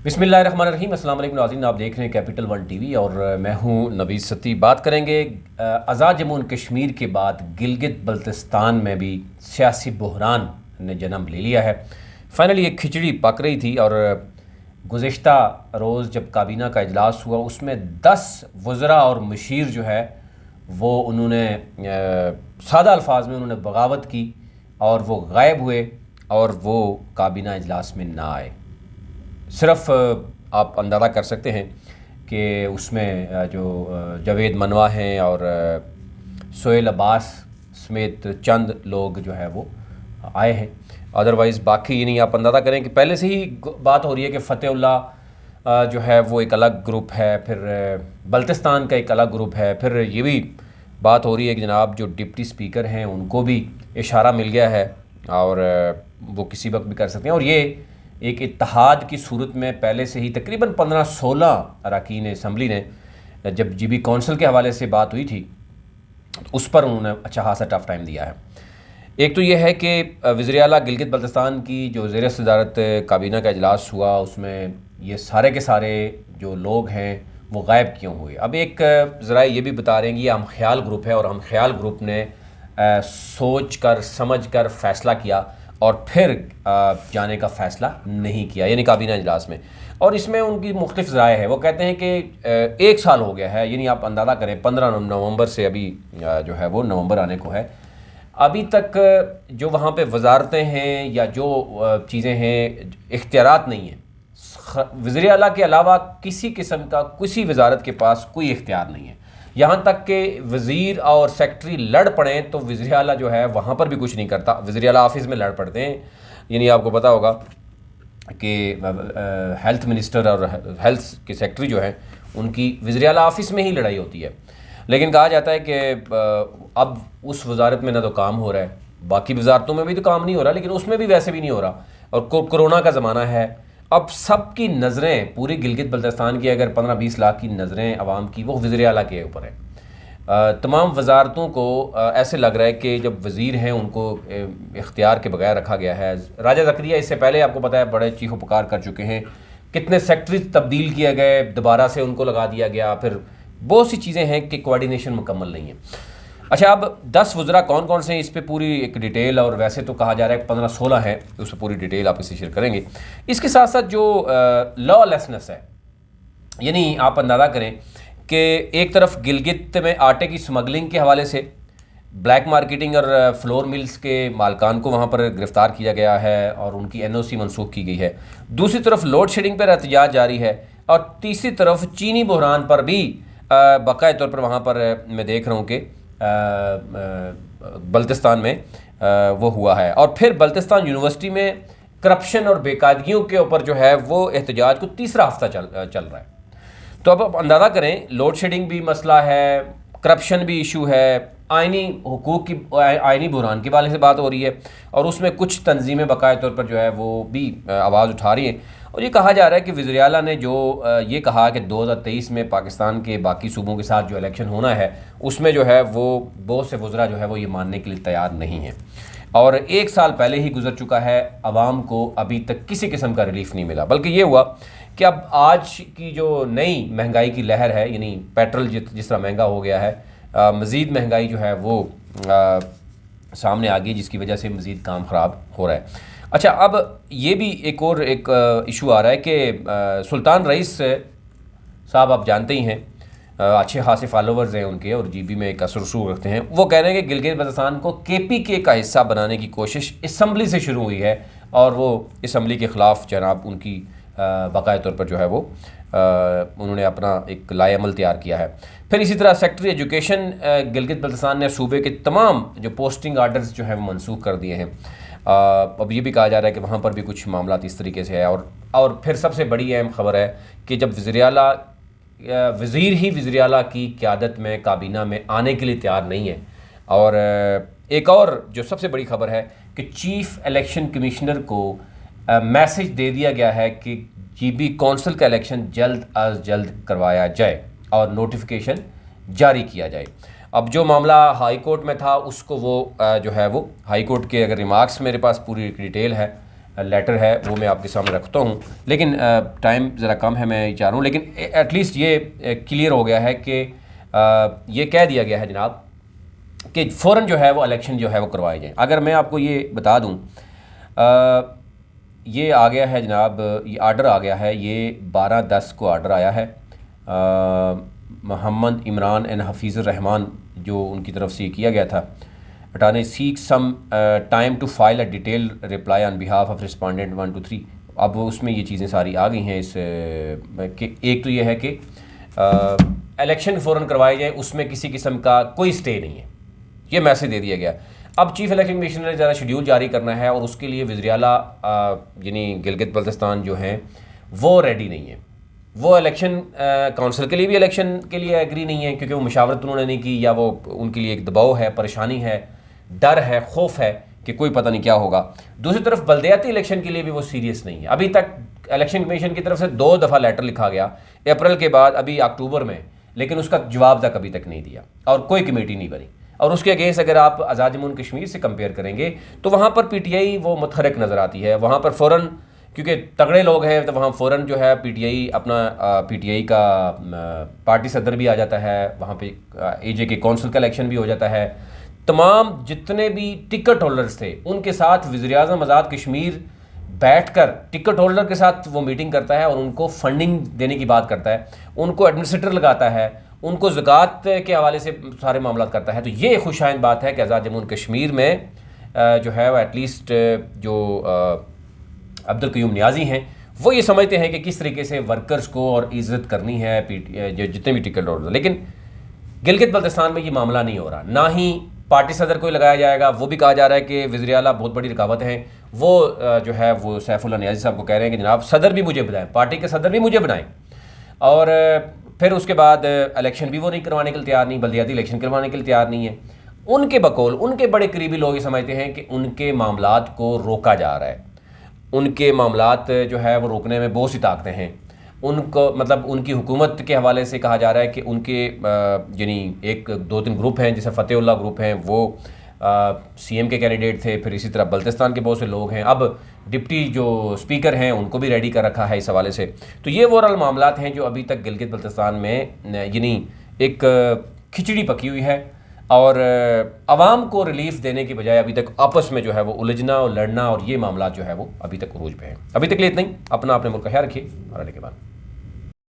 بسم اللہ الرحمن الرحیم۔ السلام علیکم ناظرین، آپ دیکھ رہے ہیں کیپٹل ون ٹی وی اور میں ہوں نوید ستی۔ بات کریں گے آزاد جموں کشمیر کے بعد گلگت بلتستان میں بھی سیاسی بحران نے جنم لے لیا ہے۔ فائنلی ایک کھچڑی پک رہی تھی اور گزشتہ روز جب کابینہ کا اجلاس ہوا اس میں 10 وزراء اور مشیر جو ہے وہ انہوں نے سادہ الفاظ میں انہوں نے بغاوت کی اور وہ غائب ہوئے اور وہ کابینہ اجلاس میں نہ آئے۔ صرف آپ اندازہ کر سکتے ہیں کہ اس میں جو جاوید منوا ہیں اور سہیل عباس سمیت چند لوگ جو ہے وہ آئے ہیں، ادروائز باقی یعنی آپ اندازہ کریں کہ پہلے سے ہی بات ہو رہی ہے کہ فتح اللہ جو ہے وہ ایک الگ گروپ ہے، پھر بلتستان کا ایک الگ گروپ ہے، پھر یہ بھی بات ہو رہی ہے کہ جناب جو ڈپٹی اسپیکر ہیں ان کو بھی اشارہ مل گیا ہے اور وہ کسی وقت بھی کر سکتے ہیں۔ اور یہ ایک اتحاد کی صورت میں پہلے سے ہی تقریباً 15-16 اراکین اسمبلی نے جب جی بی کونسل کے حوالے سے بات ہوئی تھی اس پر انہوں نے اچھا خاصا ٹف ٹائم دیا ہے۔ ایک تو یہ ہے کہ وزیر اعلیٰ گلگت بلتستان کی جو زیر صدارت کابینہ کا اجلاس ہوا اس میں یہ سارے کے سارے جو لوگ ہیں وہ غائب کیوں ہوئے۔ اب ایک ذرائع یہ بھی بتا رہے ہیں کہ یہ ہم خیال گروپ ہے اور ہم خیال گروپ نے سوچ کر سمجھ کر فیصلہ کیا اور پھر جانے کا فیصلہ نہیں کیا، یعنی کابینہ اجلاس میں۔ اور اس میں ان کی مختلف ذرائع ہے، وہ کہتے ہیں کہ 1 سال ہو گیا ہے، یعنی آپ اندازہ کریں 15 نومبر سے ابھی جو ہے وہ نومبر آنے کو ہے، ابھی تک جو وہاں پہ وزارتیں ہیں یا جو چیزیں ہیں اختیارات نہیں ہیں۔ وزیر اعلیٰ کے علاوہ کسی قسم کا کسی وزارت کے پاس کوئی اختیار نہیں ہے، یہاں تک کہ وزیر اور سیکٹری لڑ پڑیں تو وزیر اعلیٰ جو ہے وہاں پر بھی کچھ نہیں کرتا، وزیر اعلیٰ آفس میں لڑ پڑتے ہیں۔ یعنی آپ کو پتہ ہوگا کہ ہیلتھ منسٹر اور ہیلتھ کے سیکٹری جو ہیں ان کی وزیر اعلیٰ آفس میں ہی لڑائی ہوتی ہے، لیکن کہا جاتا ہے کہ اب اس وزارت میں نہ تو کام ہو رہا ہے، باقی وزارتوں میں بھی تو کام نہیں ہو رہا، لیکن اس میں بھی ویسے بھی نہیں ہو رہا، اور کرونا کا زمانہ ہے۔ اب سب کی نظریں پوری گلگت بلتستان کی اگر 15-20 لاکھ کی نظریں عوام کی وہ وزیر اعلیٰ کے اوپر ہیں۔ تمام وزارتوں کو ایسے لگ رہا ہے کہ جب وزیر ہیں ان کو اختیار کے بغیر رکھا گیا ہے۔ راجہ زکریا اس سے پہلے آپ کو پتہ ہے بڑے چیخ و پکار کر چکے ہیں، کتنے سیکٹریز تبدیل کیے گئے، دوبارہ سے ان کو لگا دیا گیا، پھر بہت سی چیزیں ہیں کہ کوارڈینیشن مکمل نہیں ہے۔ اچھا، اب 10 وزراء کون کون سے ہیں اس پہ پوری ایک ڈیٹیل، اور ویسے تو کہا جا رہا ہے 15-16 ہیں، اس پہ پوری ڈیٹیل آپ اس سے شیئر کریں گے۔ اس کے ساتھ ساتھ جو لا لیسنس ہے، یعنی آپ اندازہ کریں کہ ایک طرف گلگت میں آٹے کی سمگلنگ کے حوالے سے بلیک مارکیٹنگ اور فلور ملز کے مالکان کو وہاں پر گرفتار کیا گیا ہے اور ان کی این او سی منسوخ کی گئی ہے، دوسری طرف لوڈ شیڈنگ پر احتجاج جاری ہے، اور تیسری طرف چینی بحران پر بھی باقاعدہ طور پر وہاں پر میں دیکھ رہا ہوں کہ بلتستان میں وہ ہوا ہے، اور پھر بلتستان یونیورسٹی میں کرپشن اور بے قاعدگیوں کے اوپر جو ہے وہ احتجاج کو تیسرا ہفتہ چل رہا ہے۔ تو اب آپ اندازہ کریں، لوڈ شیڈنگ بھی مسئلہ ہے، کرپشن بھی ایشو ہے، آئینی حقوق کی آئینی بحران کے حوالے سے بات ہو رہی ہے، اور اس میں کچھ تنظیمیں باقاعدہ طور پر جو ہے وہ بھی آواز اٹھا رہی ہیں، اور یہ کہا جا رہا ہے کہ وزیر اعلیٰ نے جو یہ کہا کہ 2023 میں پاکستان کے باقی صوبوں کے ساتھ جو الیکشن ہونا ہے اس میں جو ہے وہ بہت سے وزراء جو ہے وہ یہ ماننے کے لیے تیار نہیں ہیں، اور 1 سال پہلے ہی گزر چکا ہے، عوام کو ابھی تک کسی قسم کا ریلیف نہیں ملا، بلکہ یہ ہوا کہ اب آج کی جو نئی مہنگائی کی لہر ہے، یعنی پیٹرول جس طرح مہنگا ہو گیا ہے، مزید مہنگائی جو ہے وہ سامنے آ گئی، جس کی وجہ سے مزید کام خراب ہو رہا ہے۔ اچھا، اب یہ بھی ایک اور ایشو آ رہا ہے کہ سلطان رئیس صاحب آپ جانتے ہی ہیں، اچھے خاصے فالوورز ہیں ان کے اور جی بی میں ایک اثر رسوخ رکھتے ہیں، وہ کہہ رہے ہیں کہ گلگت بلتستان کو کے پی کے کا حصہ بنانے کی کوشش اسمبلی سے شروع ہوئی ہے، اور وہ اسمبلی کے خلاف جناب ان کی باقاعدہ طور پر جو ہے وہ انہوں نے اپنا ایک لائحہ عمل تیار کیا ہے۔ پھر اسی طرح سیکٹری ایجوکیشن گلگت بلتستان نے صوبے کے تمام جو پوسٹنگ آرڈرز جو ہیں وہ منسوخ کر دیے ہیں۔ اب یہ بھی کہا جا رہا ہے کہ وہاں پر بھی کچھ معاملات اس طریقے سے ہے، اور پھر سب سے بڑی اہم خبر ہے کہ جب وزیر اعلیٰ کی قیادت میں کابینہ میں آنے کے لیے تیار نہیں ہے، اور ایک اور جو سب سے بڑی خبر ہے کہ چیف الیکشن کمشنر کو میسج دے دیا گیا ہے کہ جی بی کونسل کا الیکشن جلد از جلد کروایا جائے اور نوٹیفیکیشن جاری کیا جائے۔ اب جو معاملہ ہائی کورٹ میں تھا اس کو وہ جو ہے وہ ہائی کورٹ کے اگر ریمارکس میرے پاس پوری ڈیٹیل ہے لیٹر ہے وہ میں آپ کے سامنے رکھتا ہوں، لیکن ٹائم ذرا کم ہے، میں چاہ رہا ہوں، لیکن ایٹ لیسٹ یہ کلیئر ہو گیا ہے کہ یہ کہہ دیا گیا ہے جناب کہ فوراً جو ہے وہ الیکشن جو ہے وہ کروائے جائیں۔ اگر میں آپ کو یہ بتا دوں، یہ آ گیا ہے جناب، یہ آرڈر آ گیا ہے، یہ 12/10 کو آرڈر آیا ہے، محمد عمران این حفیظ الرحمان جو ان کی طرف سے یہ کیا گیا تھا، attorney seek some time to file a detail reply on behalf of respondent 1 2 3۔ اب اس میں یہ چیزیں ساری آ گئی ہیں، اس کہ ایک تو یہ ہے کہ الیکشن فوراً کروائے جائیں، اس میں کسی قسم کا کوئی سٹے نہیں ہے، یہ میسج دے دیا گیا۔ اب چیف الیکشن کمشنر نے ذرا شیڈیول جاری کرنا ہے، اور اس کے لیے وزیر اعلیٰ یعنی گلگت بلتستان جو ہیں وہ ریڈی نہیں ہے، وہ الیکشن کونسل کے لیے بھی الیکشن کے لیے ایگری نہیں ہے، کیونکہ وہ مشاورت انہوں نے نہیں کی، یا وہ ان کے لیے ایک دباؤ ہے، پریشانی ہے، ڈر ہے، خوف ہے کہ کوئی پتہ نہیں کیا ہوگا۔ دوسری طرف بلدیاتی الیکشن کے لیے بھی وہ سیریس نہیں ہے۔ ابھی تک الیکشن کمیشن کی طرف سے 2 دفعہ لیٹر لکھا گیا اپریل کے بعد، ابھی اکتوبر میں، لیکن اس کا جواب تک ابھی تک نہیں دیا، اور کوئی کمیٹی نہیں بنی۔ اور اس کے اگینسٹ اگر آپ آزاد جموں کشمیر سے کمپیئر کریں گے تو وہاں پر پی ٹی آئی وہ متحرک نظر آتی ہے، وہاں پر فوراً، کیونکہ تگڑے لوگ ہیں تو وہاں فوراً جو ہے پی ٹی آئی اپنا پی ٹی آئی کا پارٹی صدر بھی آ جاتا ہے، وہاں پہ اے جے کے کونسل کا الیکشن بھی ہو جاتا ہے، تمام جتنے بھی ٹکٹ ہولڈرز تھے ان کے ساتھ وزیر اعظم آزاد کشمیر بیٹھ کر ٹکٹ ہولڈر کے ساتھ وہ میٹنگ کرتا ہے، اور ان کو فنڈنگ دینے کی بات کرتا ہے، ان کو ایڈمنسٹریٹر لگاتا ہے، ان کو زکوٰۃ کے حوالے سے سارے معاملات کرتا ہے۔ تو یہ خوش آئند بات ہے کہ آزاد جموں کشمیر میں جو ہے وہ ایٹ لیسٹ جو عبدالقیوم نیازی ہیں وہ یہ سمجھتے ہیں کہ کس طریقے سے ورکرز کو اور عزت کرنی ہے جو جتنے بھی ٹکٹ ہولڈر، لیکن گلگت بلتستان میں یہ معاملہ نہیں ہو رہا، نہ ہی پارٹی صدر کو لگایا جائے گا۔ وہ بھی کہا جا رہا ہے کہ وزیر اعلیٰ بہت بڑی رکاوٹ ہیں، وہ جو ہے وہ سیف اللہ نیازی صاحب کو کہہ رہے ہیں کہ جناب صدر بھی مجھے بنائیں، پارٹی کے صدر بھی مجھے بنائیں، اور پھر اس کے بعد الیکشن بھی وہ نہیں کروانے کے لیے تیار نہیں، بلدیاتی الیکشن کروانے کے لیے تیار نہیں ہے۔ ان کے بقول ان کے بڑے قریبی لوگ یہ سمجھتے ہیں کہ ان کے معاملات کو روکا جا رہا ہے، ان کے معاملات جو ہے وہ روکنے میں بہت سی طاقتیں ہیں، ان کو مطلب ان کی حکومت کے حوالے سے کہا جا رہا ہے کہ ان کے یعنی 1-2-3 گروپ ہیں، جیسے فتح اللہ گروپ ہیں، وہ سی ایم کے کینڈیڈیٹ تھے، پھر اسی طرح بلتستان کے بہت سے لوگ ہیں، اب ڈپٹی جو اسپیکر ہیں ان کو بھی ریڈی کر رکھا ہے اس حوالے سے۔ تو یہ اوورال معاملات ہیں جو ابھی تک گلگت بلتستان میں یعنی ایک کھچڑی پکی ہوئی ہے، اور عوام کو ریلیف دینے کی بجائے ابھی تک آپس میں جو ہے وہ الجھنا اور لڑنا، اور یہ معاملات جو ہے وہ ابھی تک عروج پہ ہیں۔ ابھی تک لیے اتنا ہی، اپنا اپنے ملک کا خیال رکھیے، اور آنے کے بعد